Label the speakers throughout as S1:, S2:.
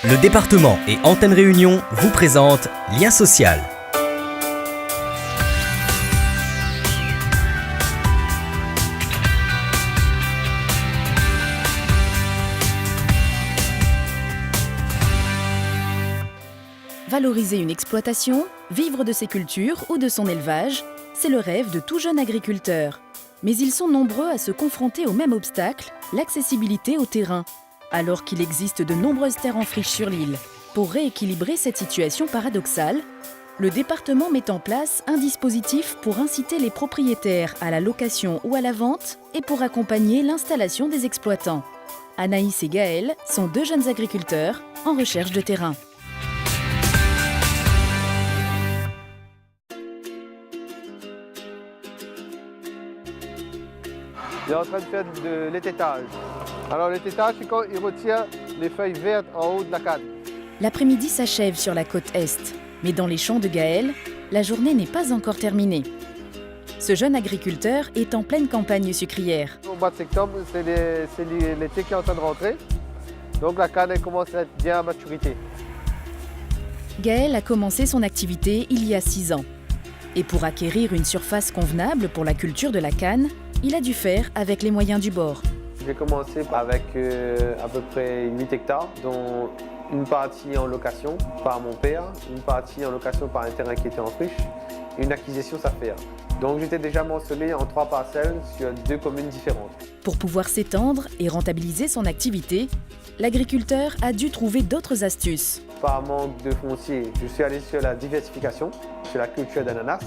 S1: Le département et Antenne Réunion vous présentent Lien social.
S2: Valoriser une exploitation, vivre de ses cultures ou de son élevage, c'est le rêve de tout jeune agriculteur. Mais ils sont nombreux à se confronter au même obstacle, l'accessibilité au terrain, alors qu'il existe de nombreuses terres en friche sur l'île. Pour rééquilibrer cette situation paradoxale, le département met en place un dispositif pour inciter les propriétaires à la location ou à la vente et pour accompagner l'installation des exploitants. Anaïs et Gaël sont deux jeunes agriculteurs en recherche de terrain.
S3: Il est en train de faire de l'étêtage. Alors l'étêtage, c'est quand il retient les feuilles vertes en haut de la canne.
S2: L'après-midi s'achève sur la côte Est, mais dans les champs de Gaël, la journée n'est pas encore terminée. Ce jeune agriculteur est en pleine campagne sucrière.
S3: Au mois de septembre, c'est l'été qui est en train de rentrer. Donc la canne elle commence à être bien à maturité.
S2: Gaël a commencé son activité il y a 6 ans. Et pour acquérir une surface convenable pour la culture de la canne, il a dû faire avec les moyens du bord.
S3: J'ai commencé avec à peu près 8 hectares, dont une partie en location par mon père, une partie en location par un terrain qui était en friche, et une acquisition s'affaire. Donc j'étais déjà morcelé en 3 parcelles sur 2 communes différentes.
S2: Pour pouvoir s'étendre et rentabiliser son activité, l'agriculteur a dû trouver d'autres astuces.
S3: Par manque de foncier, je suis allé sur la diversification, sur la culture d'ananas,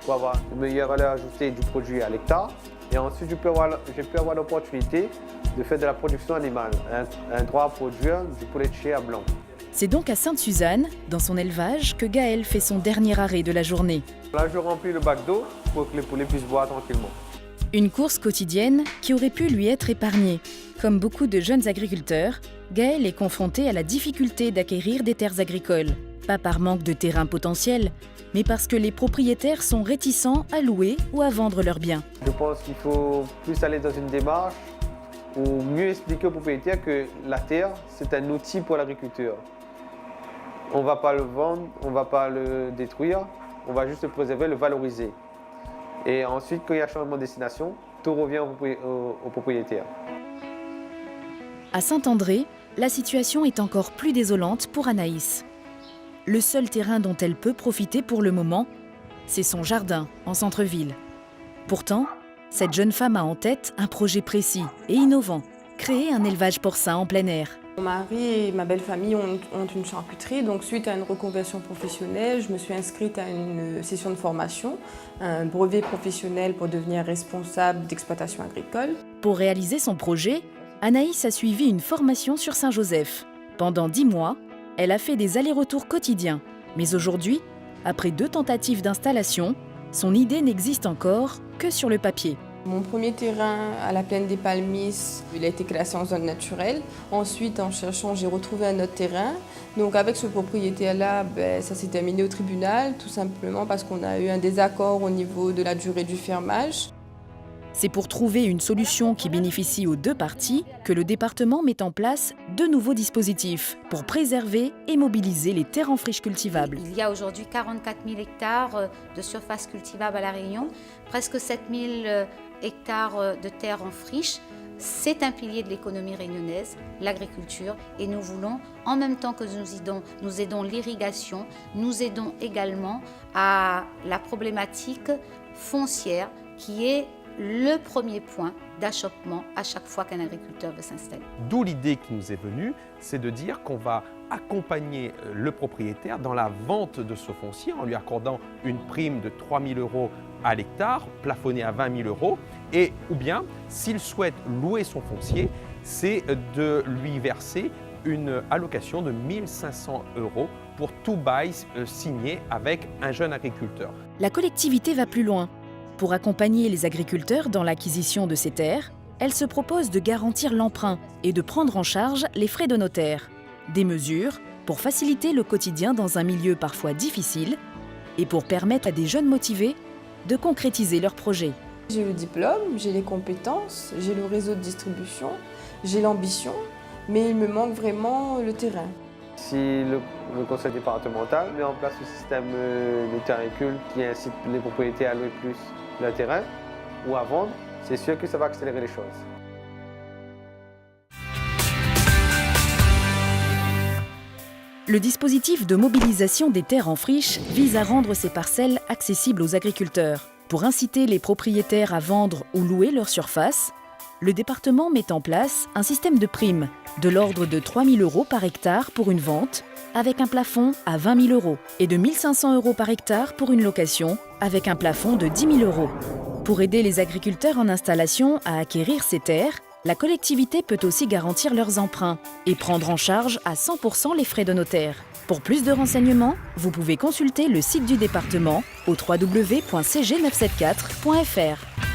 S3: pour avoir une meilleure valeur ajoutée du produit à l'hectare. Et ensuite, je peux avoir l'opportunité de faire de la production animale, un droit à produire du poulet de chair blanc.
S2: C'est donc à Sainte-Suzanne, dans son élevage, que Gaël fait son dernier arrêt de la journée.
S3: Là, je remplis le bac d'eau pour que les poulets puissent boire tranquillement.
S2: Une course quotidienne qui aurait pu lui être épargnée. Comme beaucoup de jeunes agriculteurs, Gaël est confronté à la difficulté d'acquérir des terres agricoles. Pas par manque de terrain potentiel, mais parce que les propriétaires sont réticents à louer ou à vendre leurs biens.
S3: Je pense qu'il faut plus aller dans une démarche ou mieux expliquer aux propriétaires que la terre, c'est un outil pour l'agriculteur. On ne va pas le vendre, on ne va pas le détruire, on va juste le préserver, le valoriser. Et ensuite, quand il y a changement de destination, tout revient au propriétaire.
S2: À Saint-André, la situation est encore plus désolante pour Anaïs. Le seul terrain dont elle peut profiter pour le moment, c'est son jardin en centre-ville. Pourtant, cette jeune femme a en tête un projet précis et innovant, créer un élevage porcin en plein air.
S4: Mon mari et ma belle famille ont une charcuterie, donc suite à une reconversion professionnelle, je me suis inscrite à une session de formation, un brevet professionnel pour devenir responsable d'exploitation agricole.
S2: Pour réaliser son projet, Anaïs a suivi une formation sur Saint-Joseph. Pendant 10 mois, elle a fait des allers-retours quotidiens. Mais aujourd'hui, après 2 tentatives d'installation, son idée n'existe encore que sur le papier.
S4: Mon premier terrain à la plaine des Palmis, il a été classé en zone naturelle. Ensuite, en cherchant, j'ai retrouvé un autre terrain. Donc avec ce propriétaire-là, ça s'est terminé au tribunal, tout simplement parce qu'on a eu un désaccord au niveau de la durée du fermage.
S2: C'est pour trouver une solution qui bénéficie aux 2 parties que le département met en place 2 nouveaux dispositifs pour préserver et mobiliser les terres en friche cultivables.
S5: Il y a aujourd'hui 44 000 hectares de surface cultivable à La Réunion, presque 7 000 hectares de terres en friche. C'est un pilier de l'économie réunionnaise, l'agriculture, et nous voulons, en même temps que nous aidons l'irrigation, nous aidons également à la problématique foncière qui est le premier point d'achoppement à chaque fois qu'un agriculteur veut s'installer.
S6: D'où l'idée qui nous est venue, c'est de dire qu'on va accompagner le propriétaire dans la vente de ce foncier en lui accordant une prime de 3 000 € à l'hectare, plafonnée à 20 000 €, et ou bien, s'il souhaite louer son foncier, c'est de lui verser une allocation de 1 500 € pour tout bail signé avec un jeune agriculteur.
S2: La collectivité va plus loin. Pour accompagner les agriculteurs dans l'acquisition de ces terres, elle se propose de garantir l'emprunt et de prendre en charge les frais de notaire. Des mesures pour faciliter le quotidien dans un milieu parfois difficile et pour permettre à des jeunes motivés de concrétiser leurs projets.
S4: J'ai le diplôme, j'ai les compétences, j'ai le réseau de distribution, j'ai l'ambition, mais il me manque vraiment le terrain.
S3: Si le conseil départemental met en place le système de terrain recul qui incite les propriétaires à louer plus leur terrain ou à vendre, c'est sûr que ça va accélérer les choses.
S2: Le dispositif de mobilisation des terres en friche vise à rendre ces parcelles accessibles aux agriculteurs. Pour inciter les propriétaires à vendre ou louer leur surface, le département met en place un système de primes de l'ordre de 3 000 € par hectare pour une vente, avec un plafond à 20 000 € et de 1 500 € par hectare pour une location, avec un plafond de 10 000 €. Pour aider les agriculteurs en installation à acquérir ces terres, la collectivité peut aussi garantir leurs emprunts et prendre en charge à 100% les frais de notaire. Pour plus de renseignements, vous pouvez consulter le site du département au www.cg974.fr.